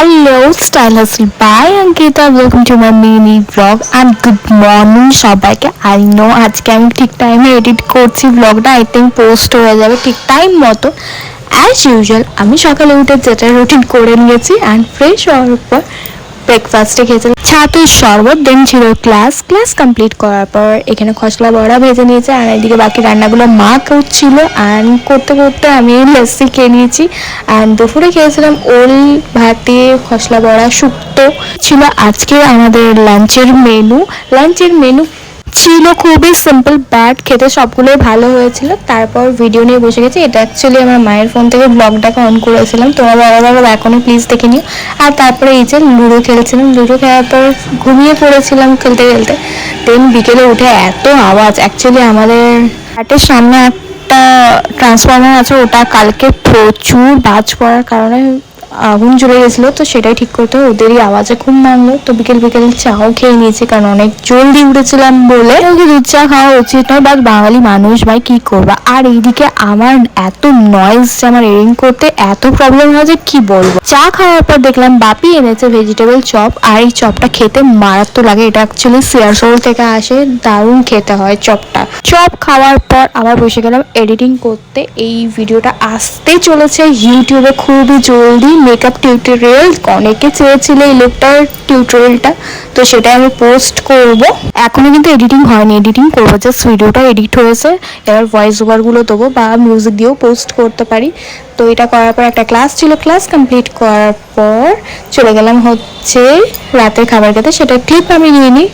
Hello, Stylist by Ankita. Welcome to my mini vlog and good morning সবাইকে। I know আজকে আমি ঠিক টাইমে এডিট করছি ব্লগটা, আই থিঙ্ক পোস্ট হয়ে যাবে ঠিক টাইম মতো। অ্যাজ ইউজুয়াল আমি সকালে উঠে যেটা রুটিন করে নিয়েছি অ্যান্ড ফ্রেশ হওয়ার পর ব্রেকফাস্টে খেয়েছিলাম ছাতুর শরবত, দেন ছিল ক্লাস কমপ্লিট করার পর এখানে খসলা বড়া ভেজে নিয়েছে আর এদিকে বাকি রান্নাগুলো মা করছিল অ্যান্ড করতে করতে আমি লস্যি খেয়ে নিয়েছি অ্যান্ড দুপুরে খেয়েছিলাম ওল ভাতে খসলা বড়া শুক্তো ছিল আজকে আমাদের লাঞ্চের মেনু ছিল খুবই সিম্পল বাট খেতে সবগুলোই ভালো হয়েছিল। তারপর ভিডিও নিয়ে বসে গেছি। এটা অ্যাকচুয়ালি আমার মায়ের ফোন থেকে ব্লগটাকে অন করেছিলাম, তোমরা বড় এখনও প্লিজ দেখে নিও। আর তারপরে এই যে লুডো খেলছিলাম, লুডো খেলার পর ঘুমিয়ে পড়েছিলাম খেলতে দেন বিকেলে উঠে এত আওয়াজ। অ্যাকচুয়ালি আমাদের ফ্ল্যাটের সামনে একটা ট্রান্সফরমার আছে, ওটা কালকে প্রচুর বাজ পড়ার কারণে আগুন জ্বলে গেছিলো, তো সেটাই ঠিক করতে হয়। ওদেরই আওয়াজে ঘুম ভাঙলো, তো বিকেল চাও খেয়ে নিয়েছি কারণ অনেক জলদি উঠেছিলাম বলে। দুধ চা খাওয়া উচিত নয়, বাট বাঙালি মানুষ ভাই কি করবা। আর এইদিকে আমার এত নয়েজ, আমার এডিটিং করতে এত প্রবলেম হয় যে কি বলবো। চা খাওয়ার পর দেখলাম বাপি এনেছে ভেজিটেবল চপ, আর এই চপটা খেতে মারাত্মক লাগে। এটা অ্যাকচুয়ালি সিয়ারসোল থেকে আসে, দারুণ খেতে হয় চপটা। চপ খাওয়ার পর আবার বসে গেলাম এডিটিং করতে। এই ভিডিওটা আসতে চলেছে ইউটিউবে খুবই জলদি, মেকআপ টিউটোরিয়াল। অনেকে চেয়েছিলে এই লুকটার টিউটোরিয়ালটা, তো সেটা আমি পোস্ট করব। এখনো কিন্তু এডিটিং হয়নি, এডিটিং করবো, জাস্ট ভিডিওটা এডিট হয়েছে। এবার ভয়েস ওভারগুলো দেবো বা মিউজিক দিয়েও পোস্ট করতে পারি। তো এটা করার পর একটা ক্লাস ছিল, ক্লাস কমপ্লিট করার পর চলে গেলাম হচ্ছে রাতের খাবার খেতে। সেটা ক্লিপ আমি নিইনি,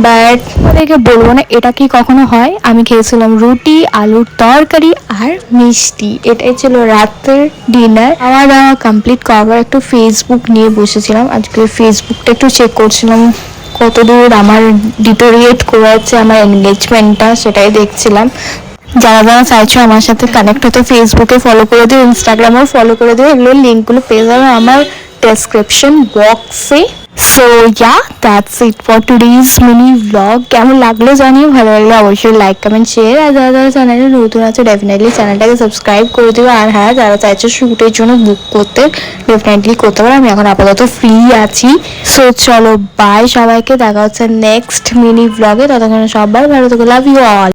বাট ওদেরকে বলবো না এটা কি কখনো হয়। আমি খেয়েছিলাম রুটি, আলুর তরকারি আর মিষ্টি। এটাই ছিল রাতের ডিনার। খাওয়া দাওয়া কমপ্লিট করার পর একটু ফেসবুক নিয়ে বসেছিলাম। আজকে ফেসবুকটা একটু চেক করছিলাম কতদূর আমার ডিটোরিয়েট করেছে আমার এনগেজমেন্টটা, সেটাই দেখছিলাম। যারা চাইছো আমার সাথে কানেক্ট হতে, ফেসবুকে ফলো করে দিও, ইনস্টাগ্রামেও ফলো করে দিও। এগুলোর লিঙ্কগুলো পেয়ে যাবে আমার ডেসক্রিপশন বক্সে। So yeah, that's it for today's mini blog. কেমন লাগলো জানিও, ভালো লাগলে অবশ্যই লাইক কমেন্ট শেয়ার, আর যারা চ্যানেলে নতুন আছে ডেফিনেটলি চ্যানেলটাকে সাবস্ক্রাইব করে দিও। আর হ্যাঁ, যারা চাইছো শ্যুটের জন্য বুক করতে ডেফিনেটলি করতে পারো, আমি এখন আপাতত ফ্রি আছি। সো চলো বাই সবাইকে, দেখা হচ্ছে নেক্সট মিনি ব্লগে। ততক্ষণ সবাই ভালো থেকো, লাভ ইউ অল।